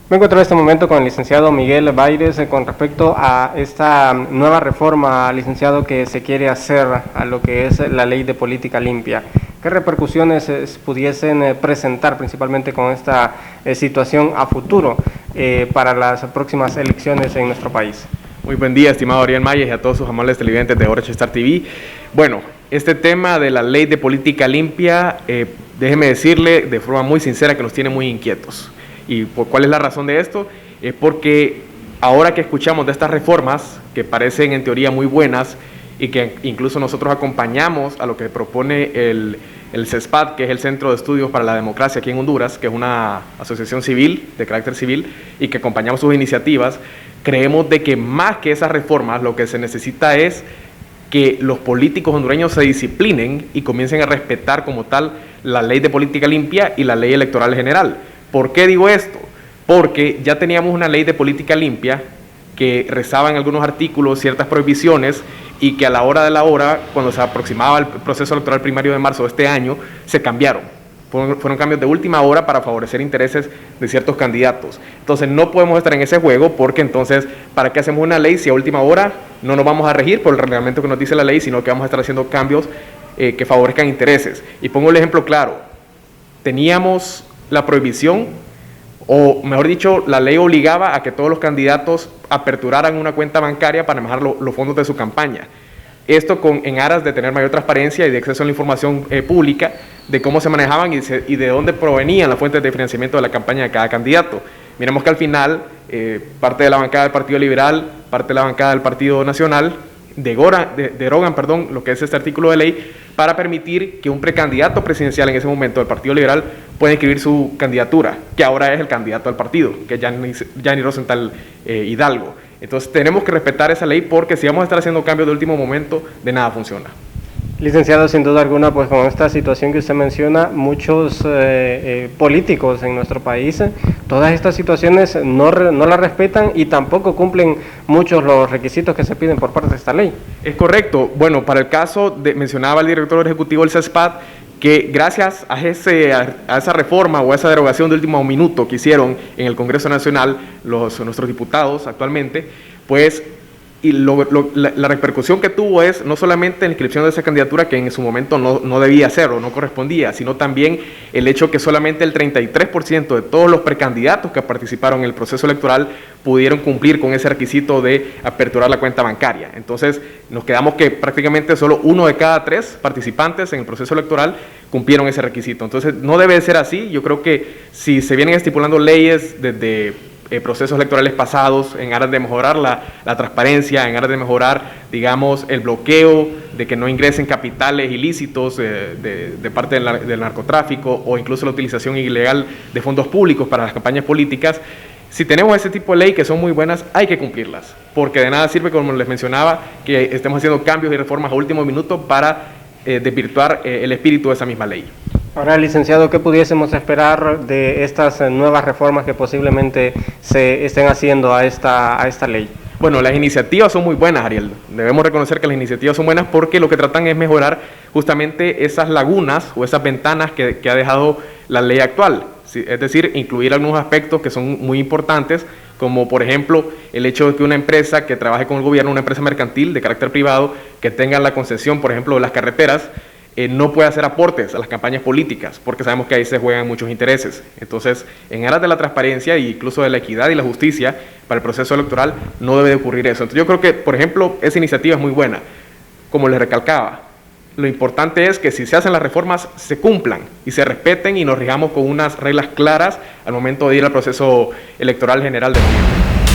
Me encuentro en este momento con el licenciado Miguel Baires con respecto a esta nueva reforma, licenciado, que se quiere hacer a lo que es la ley de política limpia. ¿Qué repercusiones pudiesen presentar principalmente con esta situación a futuro para las próximas elecciones en nuestro país? Muy buen día, estimado Ariel Mayes, y a todos sus amables televidentes de Orange Star TV. Bueno, este tema de la ley de política limpia, déjeme decirle de forma muy sincera que nos tiene muy inquietos. ¿Y cuál es la razón de esto? Es porque ahora que escuchamos de estas reformas, que parecen en teoría muy buenas, y que incluso nosotros acompañamos a lo que propone el CESPAD, que es el Centro de Estudios para la Democracia aquí en Honduras, que es una asociación civil, de carácter civil, y que acompañamos sus iniciativas, creemos de que más que esas reformas, lo que se necesita es que los políticos hondureños se disciplinen y comiencen a respetar como tal la ley de política limpia y la ley electoral general. ¿Por qué digo esto? Porque ya teníamos una ley de política limpia que rezaba en algunos artículos ciertas prohibiciones y que a la hora de la hora, cuando se aproximaba el proceso electoral primario de marzo de este año, se cambiaron. Fueron cambios de última hora para favorecer intereses de ciertos candidatos. Entonces no podemos estar en ese juego porque entonces, ¿para qué hacemos una ley si a última hora no nos vamos a regir por el reglamento que nos dice la ley, sino que vamos a estar haciendo cambios que favorezcan intereses? Y pongo el ejemplo claro. Teníamos la prohibición, o mejor dicho, la ley obligaba a que todos los candidatos aperturaran una cuenta bancaria para manejar los fondos de su campaña. Esto en aras de tener mayor transparencia y de acceso a la información pública de cómo se manejaban y de dónde provenían las fuentes de financiamiento de la campaña de cada candidato. Miremos que al final, parte de la bancada del Partido Liberal, parte de la bancada del Partido Nacional, derogan lo que es este artículo de ley para permitir que un precandidato presidencial en ese momento del Partido Liberal pueda inscribir su candidatura, que ahora es el candidato al partido, que es Yanni Rosenthal Hidalgo. Entonces tenemos que respetar esa ley porque si vamos a estar haciendo cambios de último momento, de nada funciona. Licenciado, sin duda alguna, pues con esta situación que usted menciona, muchos políticos en nuestro país, todas estas situaciones no las respetan y tampoco cumplen muchos los requisitos que se piden por parte de esta ley. Es correcto. Bueno, para el caso, mencionaba el director ejecutivo del CESPAD, que gracias a esa reforma o a esa derogación de último minuto que hicieron en el Congreso Nacional nuestros diputados actualmente, pues y la repercusión que tuvo es no solamente la inscripción de esa candidatura que en su momento no debía ser o no correspondía, sino también el hecho que solamente el 33% de todos los precandidatos que participaron en el proceso electoral pudieron cumplir con ese requisito de aperturar la cuenta bancaria. Entonces nos quedamos que prácticamente solo 1 de cada 3 participantes en el proceso electoral cumplieron ese requisito. Entonces no debe ser así. Yo creo que si se vienen estipulando leyes desde procesos electorales pasados en aras de mejorar la transparencia, en aras de mejorar, digamos, el bloqueo de que no ingresen capitales ilícitos de parte del narcotráfico o incluso la utilización ilegal de fondos públicos para las campañas políticas. Si tenemos ese tipo de ley que son muy buenas, hay que cumplirlas, porque de nada sirve, como les mencionaba, que estemos haciendo cambios y reformas a último minuto para desvirtuar el espíritu de esa misma ley. Ahora, licenciado, ¿qué pudiésemos esperar de estas nuevas reformas que posiblemente se estén haciendo a esta ley? Bueno, las iniciativas son muy buenas, Ariel. Debemos reconocer que las iniciativas son buenas porque lo que tratan es mejorar justamente esas lagunas o esas ventanas que ha dejado la ley actual. Es decir, incluir algunos aspectos que son muy importantes, como por ejemplo el hecho de que una empresa que trabaje con el gobierno, una empresa mercantil de carácter privado, que tenga la concesión, por ejemplo, de las carreteras, no puede hacer aportes a las campañas políticas, porque sabemos que ahí se juegan muchos intereses. Entonces, en aras de la transparencia e incluso de la equidad y la justicia para el proceso electoral, no debe de ocurrir eso. Entonces, yo creo que, por ejemplo, esa iniciativa es muy buena. Como les recalcaba, lo importante es que si se hacen las reformas, se cumplan y se respeten y nos rijamos con unas reglas claras al momento de ir al proceso electoral general de noviembre.